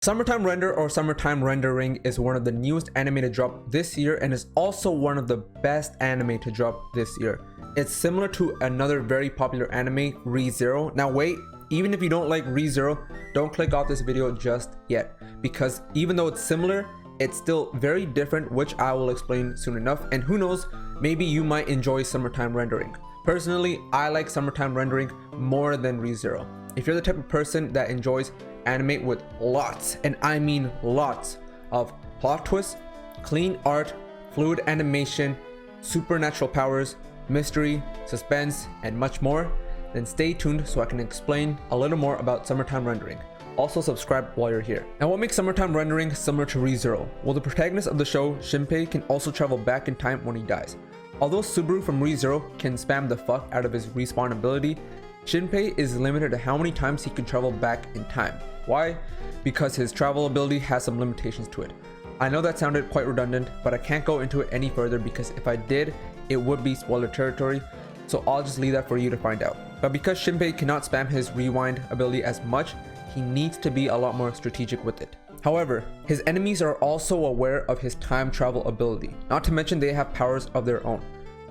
Summertime Render or Summertime Rendering is one of the newest anime to drop this year and is also one of the best anime to drop this year. It's similar to another very popular anime, Re:Zero. Now wait, even if you don't like Re:Zero, don't click off this video just yet, because even though it's similar, it's still very different, which I will explain soon enough, and who knows, maybe you might enjoy Summertime Rendering. Personally, I like Summertime Rendering more than Re:Zero. If you're the type of person that enjoys anime with lots, and I mean lots, of plot twists, clean art, fluid animation, supernatural powers, mystery, suspense, and much more, then stay tuned so I can explain a little more about Summertime Rendering. Also subscribe while you're here. Now, what makes Summertime Rendering similar to Re:Zero? Well, the protagonist of the show, Shinpei, can also travel back in time when he dies. Although Subaru from Re:Zero can spam the fuck out of his respawn ability, Shinpei is limited to how many times he can travel back in time. Why? Because his travel ability has some limitations to it. I know that sounded quite redundant, but I can't go into it any further because if I did, it would be spoiler territory, so I'll just leave that for you to find out. But because Shinpei cannot spam his rewind ability as much, he needs to be a lot more strategic with it. However, his enemies are also aware of his time travel ability, not to mention they have powers of their own.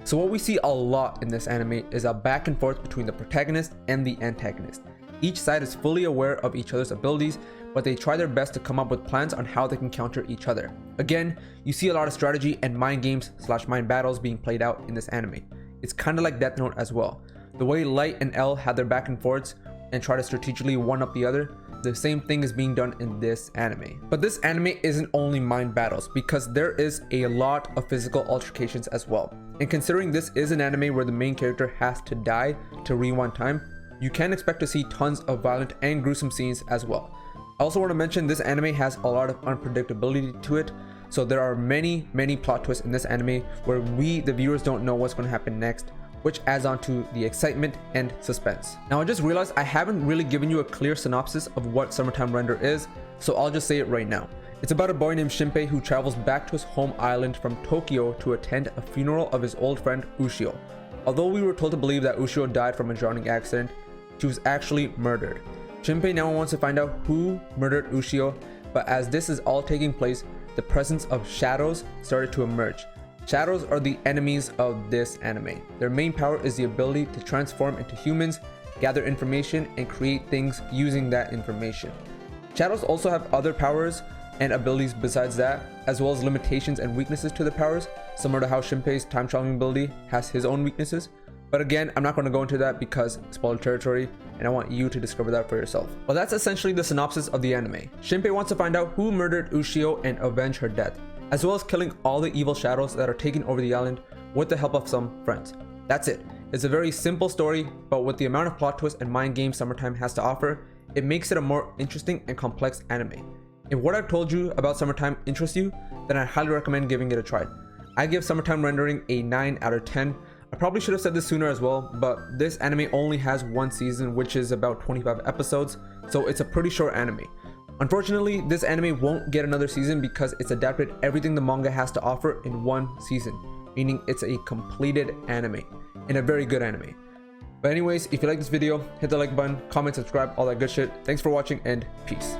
So what we see a lot in this anime is a back and forth between the protagonist and the antagonist. Each side is fully aware of each other's abilities, but they try their best to come up with plans on how they can counter each other. Again, you see a lot of strategy and mind games / mind battles being played out in this anime. It's kind of like Death Note as well. The way Light and L have their back and forths and try to strategically one up the other, the same thing is being done in this anime. But this anime isn't only mind battles, because there is a lot of physical altercations as well. And considering this is an anime where the main character has to die to rewind time, you can expect to see tons of violent and gruesome scenes as well. I also want to mention this anime has a lot of unpredictability to it, so there are many plot twists in this anime where we, the viewers, don't know what's going to happen next, which adds on to the excitement and suspense. Now, I just realized I haven't really given you a clear synopsis of what Summertime Render is, so I'll just say it right now. It's about a boy named Shinpei who travels back to his home island from Tokyo to attend a funeral of his old friend Ushio. Although we were told to believe that Ushio died from a drowning accident, she was actually murdered. Shinpei now wants to find out who murdered Ushio, but as this is all taking place, the presence of shadows started to emerge. Shadows are the enemies of this anime. Their main power is the ability to transform into humans, gather information, and create things using that information. Shadows also have other powers and abilities besides that, as well as limitations and weaknesses to the powers, similar to how Shinpei's time traveling ability has his own weaknesses. But again, I'm not going to go into that because spoiler territory, and I want you to discover that for yourself. But that's essentially the synopsis of the anime. Shinpei wants to find out who murdered Ushio and avenge her death, as well as killing all the evil shadows that are taking over the island with the help of some friends. That's it. It's a very simple story, but with the amount of plot twists and mind games Summertime has to offer, it makes it a more interesting and complex anime. If what I've told you about Summertime interests you, then I highly recommend giving it a try. I give Summertime Rendering a 9 out of 10. I probably should have said this sooner as well, but this anime only has one season, which is about 25 episodes, so it's a pretty short anime. Unfortunately, this anime won't get another season because it's adapted everything the manga has to offer in one season, meaning it's a completed anime, and a very good anime. But anyways, if you like this video, hit the like button, comment, subscribe, all that good shit. Thanks for watching, and peace.